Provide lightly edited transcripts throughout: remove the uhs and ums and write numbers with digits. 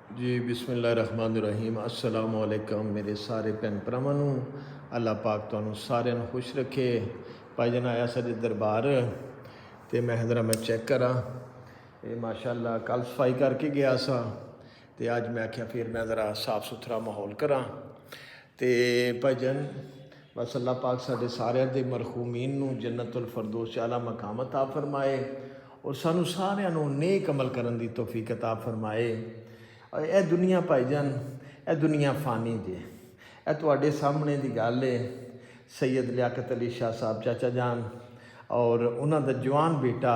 जी बिस्मिल्लाहिर्रहमानिर्रहीम अस्सलाम वालेकुम मेरे सारे भैन भरावां नूं अल्लाह पाक तुहानूं सारिਆਂ ਨੂੰ खुश रखे। भाई जन आया साडे दरबार तो मैं जरा मैं चैक करा ये माशाअल्लाह कल सफाई करके गया सा तो अज मैं आख्या फिर मैं ज़रा साफ सुथरा माहौल करा तो भाई जन बस अल्लाह पाक साडे सारिਆਂ ਦੇ मरहूमीन नूं जन्नतुल फरदौस आला मकाम अता फरमाए और सानू सारिਆਂ ਨੂੰ नेक अमल करन दी तौफीक अता फरमाए। यह दुनिया भाई जान यह दुनिया फानी जे यह तुहाडे सामने की गल है। सैयद लियाकत अली शाह साहब चाचा जान और उन्हां दा जवान बेटा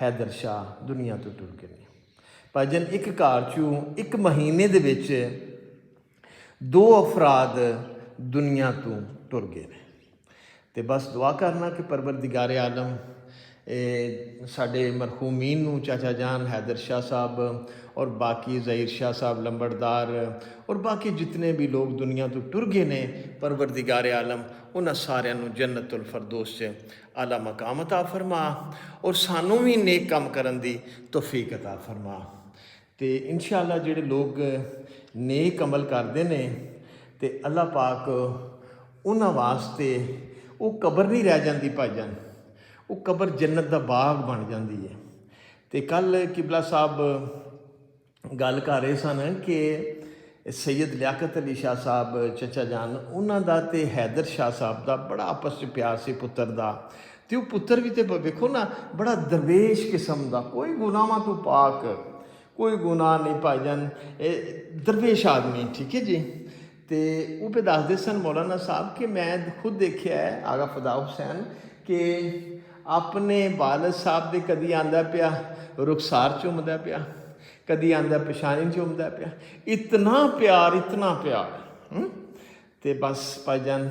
हैदर शाह दुनिया तो टुर गए ने। भाई जान एक घर चों एक महीने दे विच 2 अफराद दुनिया तो टुर गए ने। तो बस दुआ करना कि परवरदिगारे आलम साडे मरहूमीन नूं चाचा जान हैदर शाह साहब और बाकी ज़हीर शाह साहब लंबड़दार और बाकी जितने भी लोग दुनिया तो टुर गए ने परवरदिगारे आलम उन्हां सारिਆਂ ਨੂੰ जन्नतुल फरदौस च आला मकाम अता फरमा और सानू भी नेक काम करन दी तौफीक अता फरमा। तो इंशाअल्लाह जिहड़े लोग नेक अमल करते हैं तो अल्लाह पाक उन्हां वास्ते वो कबर नहीं रह जाती भाई जान वो कबर जन्नत का बाग बन जाती है। तो कल किबला साहब गल कर रहे सन कि सैयद लियाकत अली शाह साहब चचा जान उन्होंने तो हैदर शाह साहब का बड़ा आपस में प्यार से पुत्र का तो वह पुत्र भी तो वेखो ना बड़ा दरवेश किस्म का कोई गुनाहों तो पाक कोई गुनाह नहीं भाई जान दरवेश आदमी ठीक है जी। तो वो पे दसते सन मौलाना साहब कि मैं खुद देखा है आगा फदा हुसैन कि अपने वालिद साहब दे कदी आंदा पिया रुखसार चुमदा पिया कदी आंदा पेशानी चुमदा पिया इतना प्यार तो बस भाई जान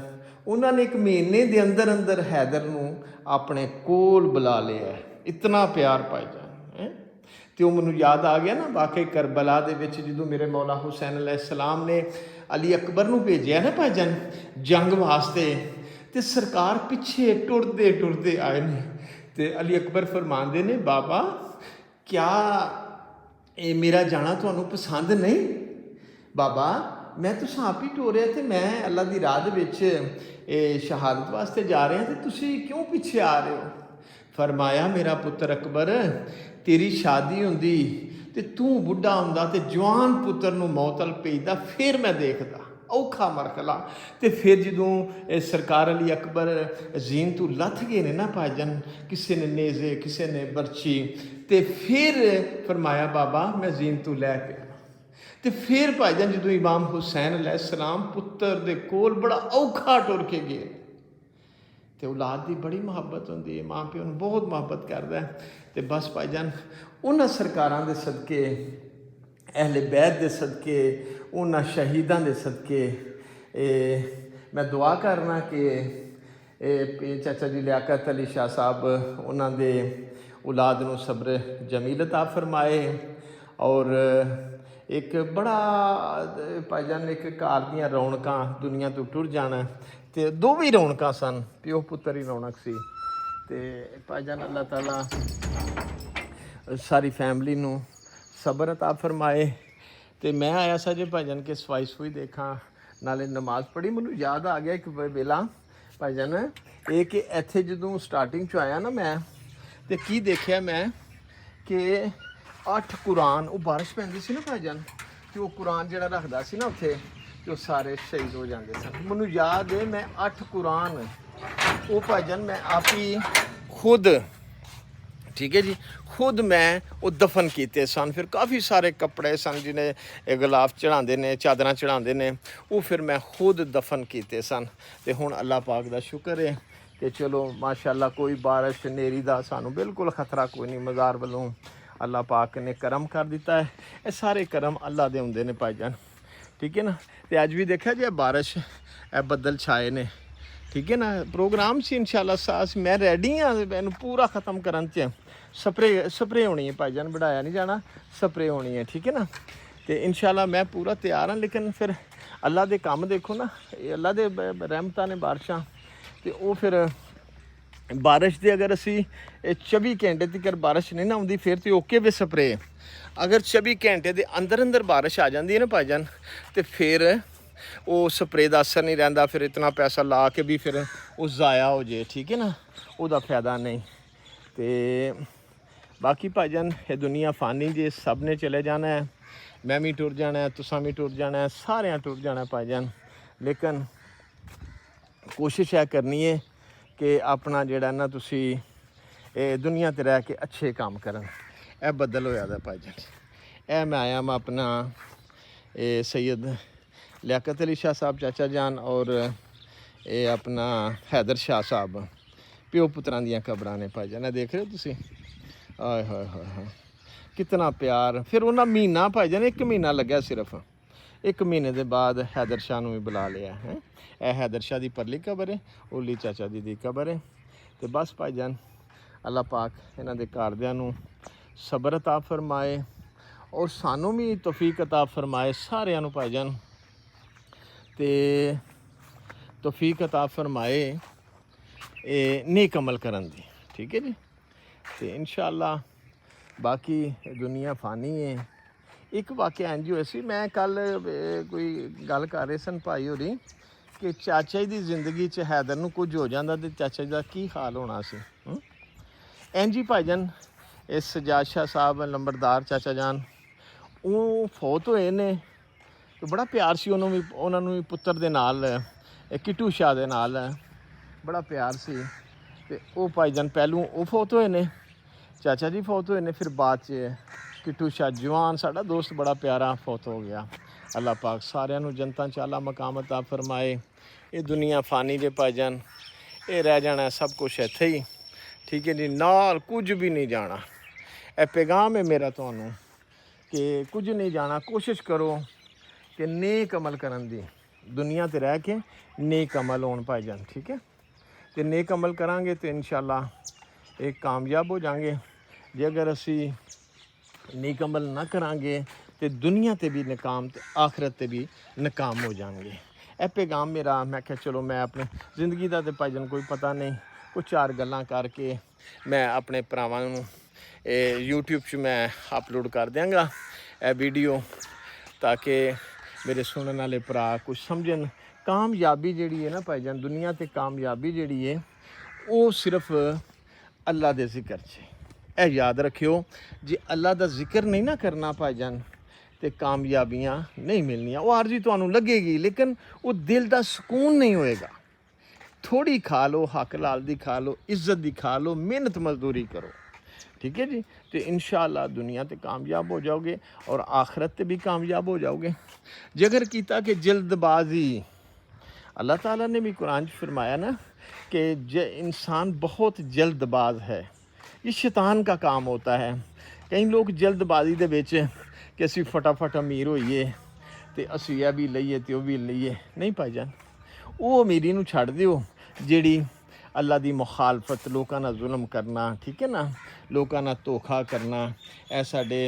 उन्होंने एक महीने के अंदर अंदर हैदर नूं अपने कोल बुला लिया इतना प्यार भाई जान तो मैनूं याद आ गया ना वाकई करबला दे विच जदों मेरे मौला हुसैन अलैहिस्सलाम ने अली अकबर नूं भेजिया ना भाई जान जंग वास्ते तो सरकार पिछे टुरदे टुरदे आए ने तो अली अकबर फरमाते ने बाबा क्या ये मेरा जाना तुहानूं पसंद नहीं बाबा मैं तो आप ही टोरिया तो मैं अल्लाह की राह दे शहादत वास्ते जा रहा तो तुसीं क्यों पिछे आ रहे हो। फरमाया मेरा पुत्र अकबर तेरी शादी होंदी तो तू बुढ़ा होंदा तो जवान पुत्र नूं मौत अल भेजदा फिर मैं देखदा औखा मरहला। तो फिर जदों सरकार अली अकबर जीन तो लथ गए ने ना भाईजान किसी ने नेज़े किसी ने बर्छी तो फिर फरमाया बाबा मैं जीन तो लैके तो फिर भाईजान जदों इमाम हुसैन अलैहिस्सलाम पुत्र दे कोल बड़ा औखा टुर के गए तो औलाद की बड़ी मुहब्बत होंदी है माँ प्यो नूं बहुत मुहब्बत करता है। तो बस भाईजान उन्हां सरकारां दे सदके अहले बैत दे सदके उन्हां शहीदां दे सदके मैं दुआ करना कि चाचा जी लियाकत अली शाह साहब उन्हां दे औलाद नूं सब्र जमील अता फरमाए और एक बड़ा भाईजान एक घर दीयां रौनकां दुनिया तो टुर जाना तो दो भी रौनकां सन प्यो पुत्र ही रौनक सी। तो भाईजान अल्लाह ताला सारी फैमिली नूं सबर अता फरमाए। तो मैं आया सा जे भाईजान के सफाई सफुई देखा नाले नमाज पढ़ी मैनूं याद आ गया एक वेला भाईजान ये कि इत्थे जदों स्टार्टिंग च आया ना मैं तो की देखिया मैं कि 8 कुरान वो बारिश पैंदी सी ना भाईजान तो वो कुरान जिहड़ा रखदा सी ना उत्थे तो सारे शहीद हो जाते सन। मैनूं याद है मैं 8 कुरान वो भाईजान मैं आप ही खुद ठीक है जी खुद मैं वो दफन किए सन। फिर काफ़ी सारे कपड़े सन जिन्हें गलाफ चढ़ाते ने चादर चढ़ाते ने वो फिर मैं खुद दफन किए सन। तो हुण अल्लाह पाक दा शुक्र है कि चलो माशाअल्लाह कोई बारिश नेरी दा सानू बिल्कुल खतरा कोई नहीं मज़ार वालों अल्लाह पाक ने करम कर दिता है। ये सारे करम अल्लाह दे हुंदे ने भाईजान ठीक है ना। तो अज भी देखा जी बारिश बदल छाए ने ठीक है ना प्रोग्राम से इंशाअल्लाह सास मैं रेडी हाँ मैनू पूरा ख़त्म करन च स्प्रे होनी है भाईजान बढ़ाया नहीं जाना स्प्रे होनी है ठीक है ना। तो इंशाअल्लाह मैं पूरा तैयार हाँ लेकिन फिर अल्लाह दे काम देखो ना अल्लाह दे रहमतां ने बारिशां तो वो फिर बारिश दे अगर असी 24 घंटे तक बारिश नहीं ना आउंदी फिर तो ओके वे स्प्रे ਅਗਰ 24 ਘੰਟੇ ਦੇ ਅੰਦਰ ਅੰਦਰ ਬਾਰਿਸ਼ ਆ ਜਾਂਦੀ ਹੈ ਨਾ ਭਾਈਜਾਨ, ਤੇ ਫਿਰ ਉਹ ਸਪਰੇ ਦਾ ਅਸਰ ਨਹੀਂ ਰਹਿੰਦਾ, ਫਿਰ ਇਤਨਾ ਪੈਸਾ ਲਾ ਕੇ ਵੀ ਫਿਰ ਉਹ ਜ਼ਾਇਆ ਹੋ ਜੇ, ਠੀਕ ਹੈ ਨਾ, ਉਹਦਾ ਫਾਇਦਾ ਨਹੀਂ। ਤੇ ਬਾਕੀ ਭਾਈਜਾਨ ਇਹ ਦੁਨੀਆ ਫਾਨੀ ਜੇ, ਸਭ ਨੇ ਚਲੇ ਜਾਣਾ ਹੈ, ਮੈਂ ਵੀ ਟੁਰ ਜਾਣਾ ਹੈ, ਤੁਸਾਂ ਵੀ ਟੁਰ ਜਾਣਾ ਹੈ, ਸਾਰਿਆਂ ਟੁਰ ਜਾਣਾ ਭਾਈਜਾਨ। ਲੇਕਿਨ ਕੋਸ਼ਿਸ਼ ਇਹ ਕਰਨੀ ਹੈ ਕਿ ਆਪਣਾ ਜਿਹੜਾ ਨਾ ਤੁਸੀਂ ਇਹ ਦੁਨੀਆ 'ਤੇ ਰਹਿ ਕੇ ਅੱਛੇ ਕੰਮ ਕਰਨ। ਇਹ ਬੱਦਲ ਹੋਇਆ ਦਾ ਭਾਈਜਾਨ, ਇਹ ਮੈਂ ਆਇਆ ਮੈਂ ਆਪਣਾ ਇਹ ਸੈयद लियाकत अली शाह साहब चाचा जान और ये अपना हैदर शाह साहब प्यो पुत्रां दियां कबरां ने भाईजान, देख रहे हो तुसी, आए हाय हाय हाय कितना प्यार। फिर उन्हें महीना भाईजान 1 महीना लग्या, सिर्फ 1 महीने के बाद हैदर शाह नूं भी बुला लिया है। यह हैदर शाह की परली कबर है, ओली चाचा जी की कबर है। तो बस भाईजान अल्लाह पाक इन्हां दे घरदियां नूं सबर अता फरमाए और सानू भी तौफीक अता फरमाए सारियां नूं भाईजान, ते तौफीक अता फरमाए नेक अमल करन दी, ठीक है जी। तो इंशाअल्लाह बाकी दुनिया फानी है। एक वाकया इंज होया सी, मैं कल कोई गल कर रहे सन भाई होरी कि चाचा जी की जिंदगी च हैदर नूं कुछ हो जाता तो चाचा जी का की हाल होना सी। इंज ही भाईजान इस सजाद शाह साहब लंबरदार चाचा जान वो फौत होए ने, तो बड़ा प्यार सी उन्होंने भी पुत्र दे नाल किटू शाह दे नाल बड़ा प्यार सी। ते वो भाईजान पहलू वो फौत होए ने, चाचा जी फौत होए ने, फिर बाद च किटू शाह जवान साड़ा दोस्त बड़ा प्यारा फौत हो गया। अल्लाह पाक सारिਆਂ ਨੂੰ जन्नतां च आला मकाम अता फरमाए। ये दुनिया फानी जे भाईजान, ये रह जाना सब कुछ इत्थे ही, ठीक है जी, नाल कुछ भी नहीं जाना। ए पैगाम है मेरा तुहानू कि कुछ नहीं जाना। कोशिश करो कि नेक अमल करन दी, दुनिया ते रह के नेक अमल होण भाईजान, ठीक है। तो नेक अमल करांगे तो इंशाअल्लाह एक कामयाब हो जाएंगे। जे अगर असी नेक अमल ना करांगे तो दुनिया ते भी नाकाम ते आखरत ते भी नाकाम हो जाएंगे। ए पैगाम मेरा, मैं क्या चलो मैं अपनी ज़िंदगी का तो भाईजान कोई पता नहीं, कुछ 4 गल्लां करके मैं अपने भरावां नूं यूट्यूब च मैं अपलोड कर देंगा ए वीडियो, ताकि मेरे सुनने वाले भरा कुछ समझन। कामयाबी जिहड़ी है ना भाईजान, दुनिया ते कामयाबी जिहड़ी है वो सिर्फ अल्लाह दे जिक्र च। ए याद रखियो, जे अल्लाह दा जिक्र नहीं ना करना भाईजान तो कामयाबियाँ नहीं मिलनियाँ। वो आरजी तुहानू लगेगी लेकिन वो दिल का सुकून नहीं होएगा। थोड़ी खा लो, हक लाल दी खा लो, इज्जत दी खा लो, मेहनत मजदूरी करो, ठीक है जी। तो इंशाअल्लाह दुनिया ते कामयाब हो जाओगे और आखरत ते भी कामयाब हो जाओगे। जिक्र किया कि जल्दबाजी, अल्लाह ताला ने भी कुरान फरमाया ना कि इंसान बहुत जल्दबाज है, ये शैतान का काम होता है। कई लोग जल्दबाजी दे विच कि असी फटाफट अमीर होइए तो असी यह भी लईए तो वह भी लईए, नहीं भाईजान। वो अमीरी नूं छड्ड दिओ जिहड़ी अल्लाह दी मुखालफत, लोगों नाल जुल्म करना, ठीक है ना, लोगों नाल धोखा करना। ऐ साडे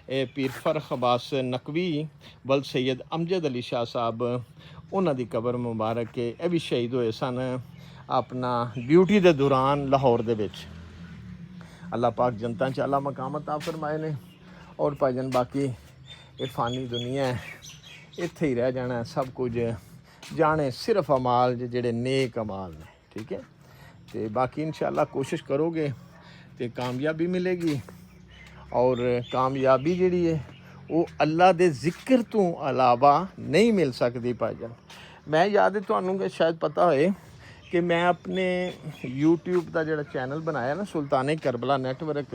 पीर फरख अब्बास नकवी बल सैयद अमजद अली शाह साहब, उन्हां दी कबर मुबारक के ये भी शहीद होए सन अपना ड्यूटी के दौरान लाहौर दे विच। अल्लाह पाक जनता च आला मकाम अता फरमाए ने। और भाईजान बाकी ये फानी दुनिया है, इत्थे ही रह जाना, सब कुछ जाने सिर्फ अमाल जिहड़े नेक अमाल ने, ठीक है। तो बाकी इंशाअल्लाह कोशिश करोगे तो कामयाबी मिलेगी। और कामयाबी जिहड़ी है वो अल्लाह दे जिक्र तो अलावा नहीं मिल सकती भाईजान। मैं याद है तुहानू शायद पता होए कि मैं अपने यूट्यूब का जिहड़ा चैनल बनाया ना सुल्तान करबला नैटवर्क,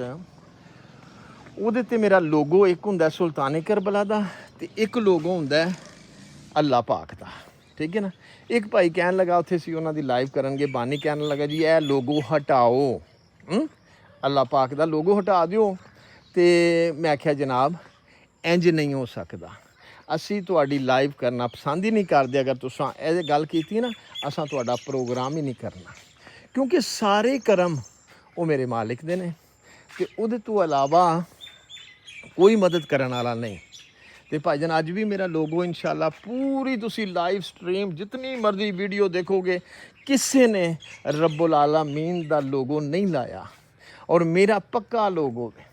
उहदे ते मेरा लोगो एक हुंदा सुल्तान करबला दा ते एक लोगो हुंदा अल्लाह पाक दा, ठीक है ना। एक भाई कहन लगा उत्थे सी उन्हां दी लाइव करनगे, बानी कहन लगा जी ए लोगो हटाओ, अल्लाह पाक दा लोगो हटा दिओ। ते मैं आख्या जनाब इंज नहीं हो सकदा, असी तुहाडी लाइव करना पसंद ही नहीं करते। अगर तुसां इह गल कीती ना, असां तुहाडा प्रोग्राम ही नहीं करना, क्योंकि सारे करम वो मेरे मालिक दे ने ते उहदे तो अलावा कोई मदद करने वाला नहीं। तो भाईजान अज भी मेरा लोगो इंशाअल्लाह पूरी तुसी लाइव स्ट्रीम जितनी मर्जी वीडियो देखोगे, किसी ने रब्बुल आलमीन दा लोगो नहीं लाया और मेरा पक्का लोगो है,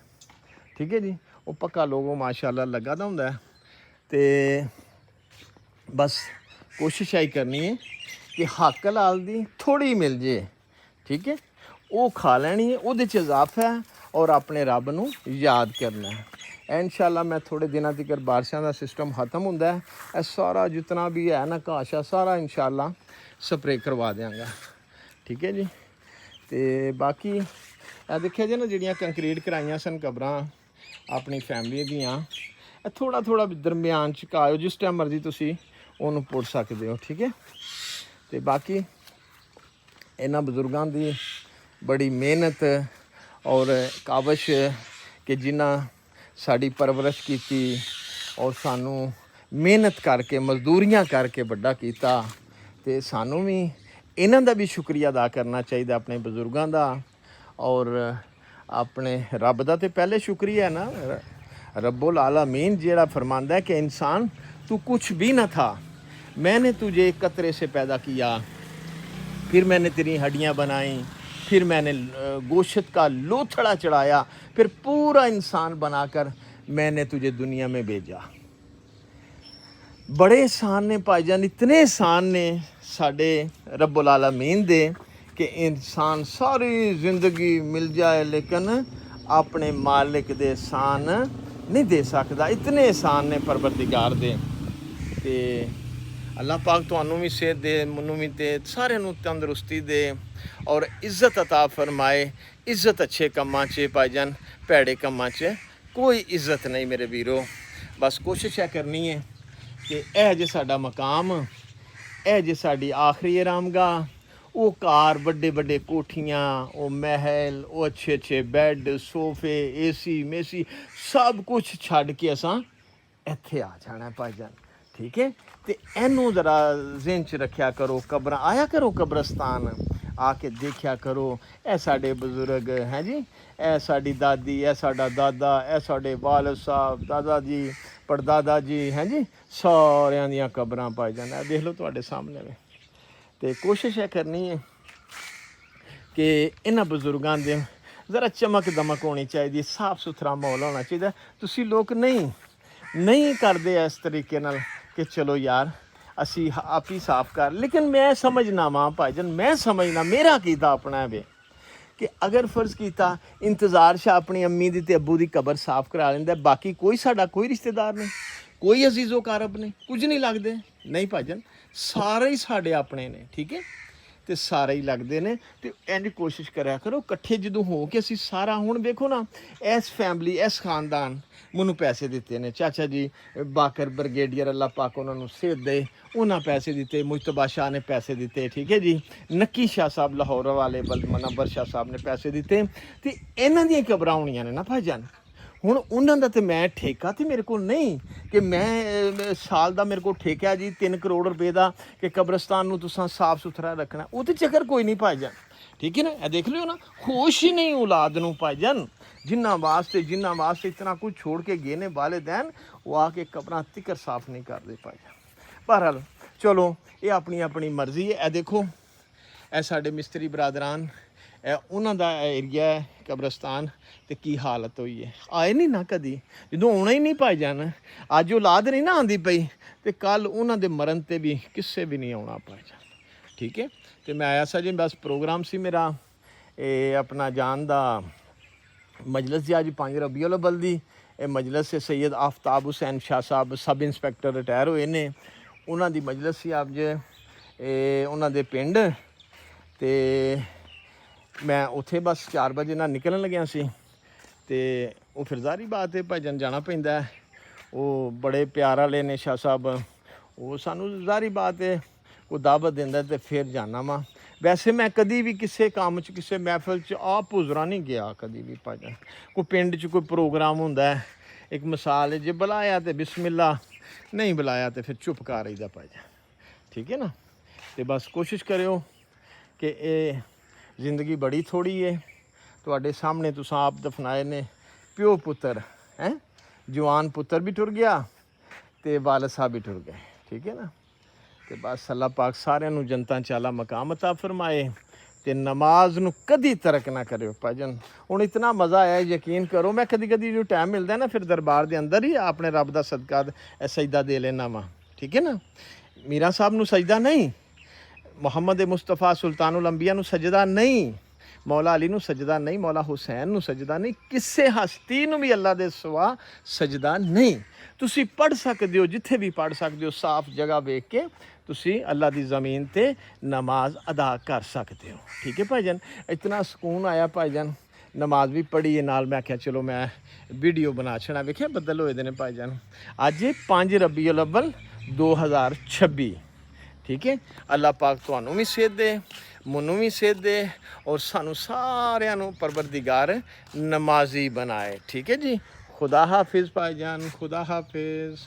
ठीक है जी। ਉਹ ਪੱਕਾ ਲੋਗੋ ਮਾਸ਼ਾਅੱਲਾ ਲੱਗਾ ਦਾ ਹੁੰਦਾ ਤੇ ਬਸ ਕੋਸ਼ਿਸ਼ ਆਈ ਕਰਨੀ ਹੈ ਕਿ ਹੱਕ ਹਲਾਲ ਦੀ ਥੋੜੀ ਮਿਲ ਜੇ, ਠੀਕ ਹੈ, ਉਹ ਖਾ ਲੈਣੀ ਹੈ, ਉਹਦੇ 'ਚ ਇਜ਼ਾਫਾ ਹੈ ਔਰ ਆਪਣੇ ਰੱਬ ਨੂੰ ਯਾਦ ਕਰਨਾ ਹੈ। इंशाअल्लाह मैं थोड़े दिनों तक बारिशों का सिस्टम ख़त्म होंदा है, यह सारा जितना भी है ना घाशा सारा इंशाअल्लाह स्प्रे करवा देंगा, ठीक है जी। तो बाकी देखिए जी ना जिहड़ियां कंक्रीट कराइयां सन कबरां अपनी फैमिली दियां, थोड़ा थोड़ा दरम्यान च आयो, जिस टाइम मर्जी तुसी उहनूं पुट सकदे हो, ठीक है। तो बाकी इन्हां बजुर्गों की बड़ी मेहनत और काविश कि जिन्हां साड़ी परवरिश की और सानू मेहनत करके मजदूरियां करके बड़ा किया, तो सानू भी इन्हां दा भी शुक्रिया अदा करना चाहिए अपने बजुर्गों का और अपने रब का। तो पहले शुक्रिया है ना, रब्बुल आलमीन जिहड़ा फरमांदा है कि इंसान तू कुछ भी ना था, मैंने तुझे एक कतरे से पैदा किया, फिर मैंने तेरी हड्डियाँ बनाई, फिर मैंने गोश्त का लोथड़ा चढ़ाया, फिर पूरा इंसान बनाकर मैंने तुझे दुनिया में भेजा। बड़े एहसान ने भाईजान, इतने एहसान ने साडे रब्बुल आलमीन दे कि इंसान सारी ज़िंदगी मिल जाए लेकिन अपने मालिक दे एहसान नहीं दे सकता, इतने एहसान ने परवरदिगार दे। ते अल्लाह पाक तुहानू भी सेहत दे, मैनू भी ते सारे नू तंदरुस्ती दे और इज़्ज़त अता फरमाए। इज़्ज़त अच्छे कम्मां च भाईजान, भैड़े कम्मां च कोई इज़्ज़त नहीं मेरे वीरो। बस कोशिश है करनी है कि यह जे साडा मकाम, यह जे साडी आखिरी आरामगाह, वो कार बड़े बड़े कोठियाँ, वो महल, वो अच्छे अच्छे बैड सोफे AC मेसी सब कुछ छड़ के असां इत्थे आ जाना है भाईजान, ठीक है। तो इनू ज़रा ज़हन च रखा करो, कब्र आया करो, कब्रस्तान आके देखा करो, ए साडे बजुर्ग हैं जी, ए साडी दादी, ए साडा दादा, ए साडे वालिद साहब, दादा जी, परदादा जी हैं जी, सारियां दियां कब्रां भाईजान देख लो तुहाडे सामने में। तो कोशिश है करनी है कि इन्हां बजुर्गों दे ज़रा चमक दमक होनी चाहिए, साफ सुथरा माहौल होना चाहिए। तुसी लोग नहीं करते इस तरीके नाल कि चलो यार असी आप ही साफ कर, लेकिन मैं समझना वां भाईजान, मैं समझना मेरा कीता अपना वे कि अगर फर्ज किया इंतज़ार शाह अपनी अम्मी दी ते अब्बू दी कबर साफ करा लेंदा, बाकी कोई साडा कोई रिश्तेदार नहीं, कोई अजीज़ो कारब नहीं, कुछ नहीं लगते, नहीं भाईजान सारे ही साडे अपने ने, ठीक है। तो सारे ही लगते हैं। तो इंज कोशिश करा करो कट्ठे जो हो के असी सारा, हुण देखो ना इस फैमिली इस खानदान मैनू पैसे दिते ने, चाचा जी बाकर ब्रिगेडियर अल्लाह पाक उन्होंने सेहत दे, उन्हें पैसे दिते, मुश्तबा शाह ने पैसे दिते, ठीक है जी, नक्की शाह साहब लाहौर वाले मनव्वर शाह साहब ने पैसे दिते। तो इन्हां दियां कबरां होणियां ने ना भाईजान, हुण उन्हां दा ते मैं ठेका तो मेरे को नहीं कि मैं साल का मेरे को ठेका जी 3 करोड़ रुपए का कि कब्रस्तान नूं तुसां साफ सुथरा रखना, वो तो चक्कर कोई नहीं भाईजान, ठीक है ना। देख लियो ना, होश ही नहीं औलाद नूं भाईजान, जिन्ना वास्ते इतना कुछ छोड़ के गेने वाले दैन, वो आके कब्रां तिकर साफ नहीं करते भाईजान। बहरहाल चलो ये अपनी अपनी मर्जी है। ए देखो ए साडे मिस्त्री बरादरान, उन्हां दा एरिया है कब्रस्तान, तो की हालत हुई है, आए नहीं ना कदी, जो आना ही नहीं भाईजान, अज औलाद नहीं ना आती पई तो कल उन्हां दे मरन ते भी किसे भी नहीं आना भाईजान, ठीक है। तो मैं आया सा जी, बस प्रोग्राम सी मेरा अपना जान दा मजलिस जी, अज 5 रबीउल अव्वल दी मजलिस से सैयद आफ्ताब हुसैन शाह साहब सब इंस्पैक्टर रिटायर हुए ने, उन्हां दी मजलिस सी अज उन्हां दे पिंड। ते मैं उत्थे बस 4 बजे ना निकलन लग्या सी, ते वो फिर जारी बात है भाईजान जाना पैंदा है, वो बड़े प्यार वाले ने शाह साहब, वो सानू जारी बात है वो दावत देंदा ते फिर जाना वा। वैसे मैं कदी भी किसी काम च किसी महफिल च आप हुजरा नहीं गया कदी भी भाईजान, कोई पिंड च कोई प्रोग्राम होंदा है, एक मिसाल है, जे बुलाया तो बिस्मिल्ला, नहीं बुलाया तो फिर चुप कर रहीदा भाईजान, ठीक है ना। तो बस कोशिश करो कि ये जिंदगी बड़ी थोड़ी है, तुहाडे सामने तुसां आप दफनाए ने प्यो पुत्र हैं, जवान पुत्र भी टुर गया तो वालिद साहब भी टुर गए, ठीक है ना। तो बस अल्लाह पाक सारिਆਂ ਨੂੰ जन्नतां च आला मकाम अता फरमाए, ਤੇ ਨਮਾਜ਼ ਨੂੰ ਕਦੀ ਤਰਕ ਨਾ ਕਰਿਓ ਭਾਜਨ। ਹੁਣ ਇਤਨਾ ਮਜ਼ਾ ਆਇਆ, ਯਕੀਨ ਕਰੋ ਮੈਂ ਕਦੀ ਕਦੀ ਜੋ ਟਾਈਮ ਮਿਲਦਾ ਨਾ ਫਿਰ ਦਰਬਾਰ ਦੇ ਅੰਦਰ ਹੀ ਆਪਣੇ ਰੱਬ ਦਾ ਸਦਕਾ ਸਜਦਾ ਦੇ ਲੈਣਾ ਵਾ, ਠੀਕ ਹੈ ਨਾ। ਮੀਰਾਂ ਸਾਹਿਬ ਨੂੰ ਸਜਦਾ ਨਹੀਂ, ਮੁਹੰਮਦ ਮੁਸਤਫਾ ਸੁਲਤਾਨੁਲ ਅੰਬੀਆ ਨੂੰ ਸਜਦਾ ਨਹੀਂ, ਮੌਲਾ ਅਲੀ ਨੂੰ ਸਜਦਾ ਨਹੀਂ, ਮੌਲਾ ਹੁਸੈਨ ਨੂੰ ਸਜਦਾ ਨਹੀਂ, ਕਿਸੇ ਹਸਤੀ ਨੂੰ ਵੀ ਅੱਲਾ ਦੇ ਸਿਵਾ ਸਜਦਾ ਨਹੀਂ। ਤੁਸੀਂ ਪੜ੍ਹ ਸਕਦੇ ਹੋ, ਜਿੱਥੇ ਵੀ ਪੜ੍ਹ ਸਕਦੇ ਹੋ, ਸਾਫ਼ ਜਗ੍ਹਾ ਵੇਖ ਕੇ ਤੁਸੀਂ ਅੱਲਾ ਦੀ ਜ਼ਮੀਨ ਤੇ ਨਮਾਜ਼ ਅਦਾ ਕਰ ਸਕਦੇ ਹੋ, ਠੀਕ ਹੈ ਭਾਈਜਾਨ। ਇਤਨਾ ਸਕੂਨ ਆਇਆ ਭਾਈਜਾਨ, ਨਮਾਜ਼ ਵੀ ਪੜ੍ਹੀ ਹੈ ਨਾਲ। ਮੈਂ ਆਖਿਆ ਚਲੋ ਮੈਂ ਵੀਡੀਓ ਬਣਾ ਛਣਾ। ਵੇਖਿਆ ਬੱਦਲ ਹੋਏ ਦੇ ਨੇ ਭਾਈਜਾਨ। ਅੱਜ 5 ਰਬੀਉਲ ਅਵਲ 2026, ਠੀਕ ਹੈ। ਅੱਲਾ ਪਾਕ ਤੁਹਾਨੂੰ ਵੀ ਸਿਹਤ ਦੇ, ਮੈਨੂੰ ਵੀ ਸਿਹਤ ਦੇ, ਔਰ ਸਾਨੂੰ ਸਾਰਿਆਂ ਨੂੰ ਪਰਵਰਦੀਗਾਰ ਨਮਾਜ਼ੀ ਬਣਾਏ, ਠੀਕ ਹੈ ਜੀ। खुदा हाफिज़ भाईजान, खुदा हाफिज़।